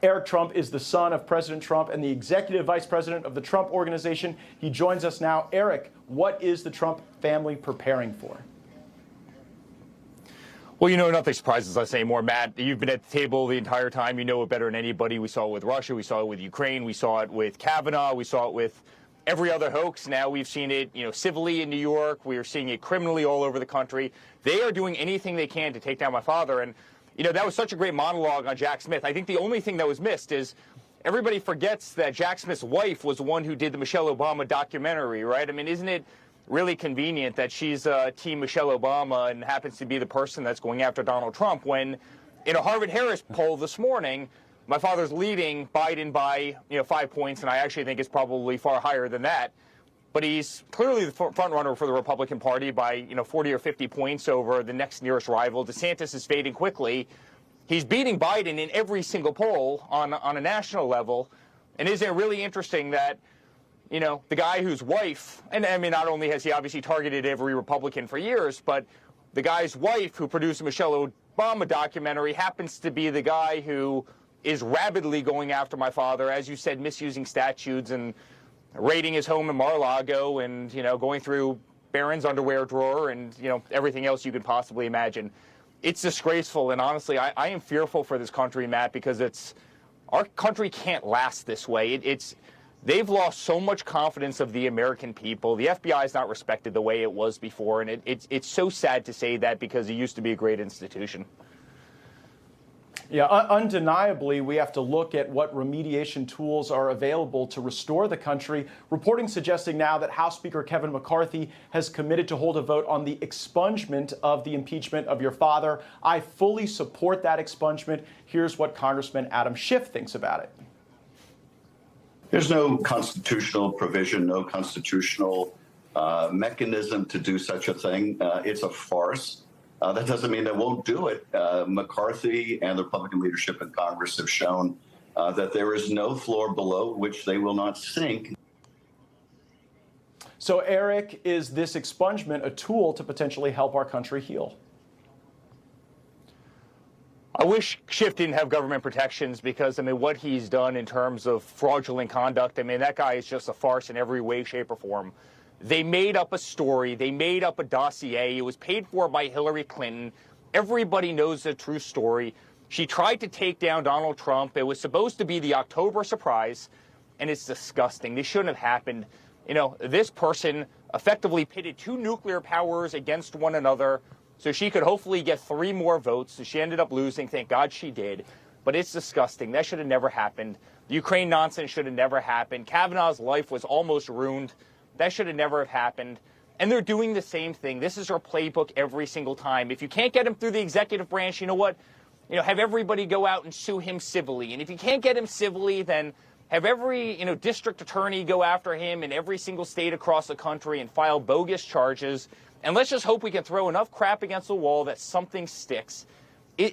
Eric Trump is the son of President Trump and the executive vice president of the Trump Organization. He joins us now. Eric, what is the Trump family preparing for? Well, you know, nothing surprises us anymore, Matt. You've been at the table the entire time. You know it better than anybody. We saw it with Russia. We saw it with Ukraine. We saw it with Kavanaugh. We saw it with every other hoax. Now we've seen it, civilly in New York. We are seeing it criminally all over the country. They are doing anything they can to take down my father. And, that was such a great monologue on Jack Smith. I think the only thing that was missed is everybody forgets that Jack Smith's wife was the one who did the Michelle Obama documentary, right? I mean, isn't it really convenient that she's Team Michelle Obama and happens to be the person that's going after Donald Trump when in a Harvard-Harris poll this morning, my father's leading Biden by 5 points, and I actually think it's probably far higher than that. But he's clearly the front runner for the Republican Party by 40 or 50 points over the next nearest rival. DeSantis is fading quickly. He's beating Biden in every single poll on a national level. And isn't it really interesting that the guy whose wife, and I mean, not only has he obviously targeted every Republican for years, but the guy's wife who produced the Michelle Obama documentary happens to be the guy who is rabidly going after my father, as you said, misusing statutes and raiding his home in Mar-a-Lago and, going through Barron's underwear drawer and, everything else you could possibly imagine. It's disgraceful. And honestly, I am fearful for this country, Matt, because our country can't last this way. They've lost so much confidence of the American people. The FBI is not respected the way it was before. And it's so sad to say that because it used to be a great institution. Yeah, undeniably, we have to look at what remediation tools are available to restore the country. Reporting suggesting now that House Speaker Kevin McCarthy has committed to hold a vote on the expungement of the impeachment of your father. I fully support that expungement. Here's what Congressman Adam Schiff thinks about it. There's no constitutional provision, no constitutional mechanism to do such a thing. It's a farce. That doesn't mean they won't do it. McCarthy and the Republican leadership in Congress have shown that there is no floor below which they will not sink. So, Eric, is this expungement a tool to potentially help our country heal? I wish Schiff didn't have government protections because, what he's done in terms of fraudulent conduct, that guy is just a farce in every way, shape, or form. They made up a story. They made up a dossier. It was paid for by Hillary Clinton. Everybody knows the true story. She tried to take down Donald Trump. It was supposed to be the October surprise, and it's disgusting. This shouldn't have happened. This person effectively pitted two nuclear powers against one another so she could hopefully get 3 more votes. So she ended up losing. Thank God she did. But it's disgusting. That should have never happened. The Ukraine nonsense should have never happened. Kavanaugh's life was almost ruined. That should have never have happened. And they're doing the same thing. This is our playbook every single time. If you can't get him through the executive branch, you know what? Have everybody go out and sue him civilly. And if you can't get him civilly, then have every, district attorney go after him in every single state across the country and file bogus charges. And let's just hope we can throw enough crap against the wall that something sticks.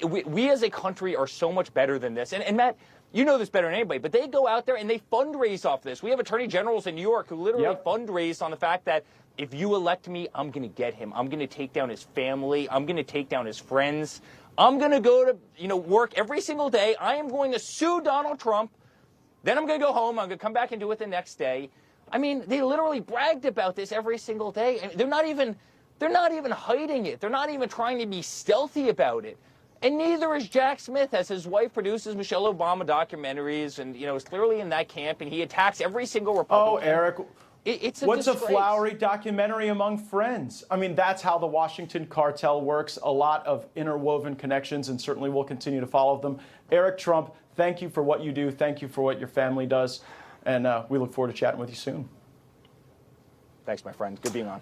We as a country are so much better than this. And Matt, you know this better than anybody, but they go out there and they fundraise off this. We have attorney generals in New York who literally fundraised on the fact that if you elect me, I'm going to get him. I'm going to take down his family. I'm going to take down his friends. I'm going to go to, work every single day. I am going to sue Donald Trump. Then I'm going to go home. I'm going to come back and do it the next day. They literally bragged about this every single day. And they're not even hiding it. They're not even trying to be stealthy about it. And neither is Jack Smith, as his wife produces Michelle Obama documentaries and, is clearly in that camp, and he attacks every single Republican. Oh, Eric, it's a what's disgrace. A flowery documentary among friends? That's how the Washington cartel works. A lot of interwoven connections, and certainly we'll continue to follow them. Eric Trump, thank you for what you do. Thank you for what your family does. And we look forward to chatting with you soon. Thanks, my friend. Good being on.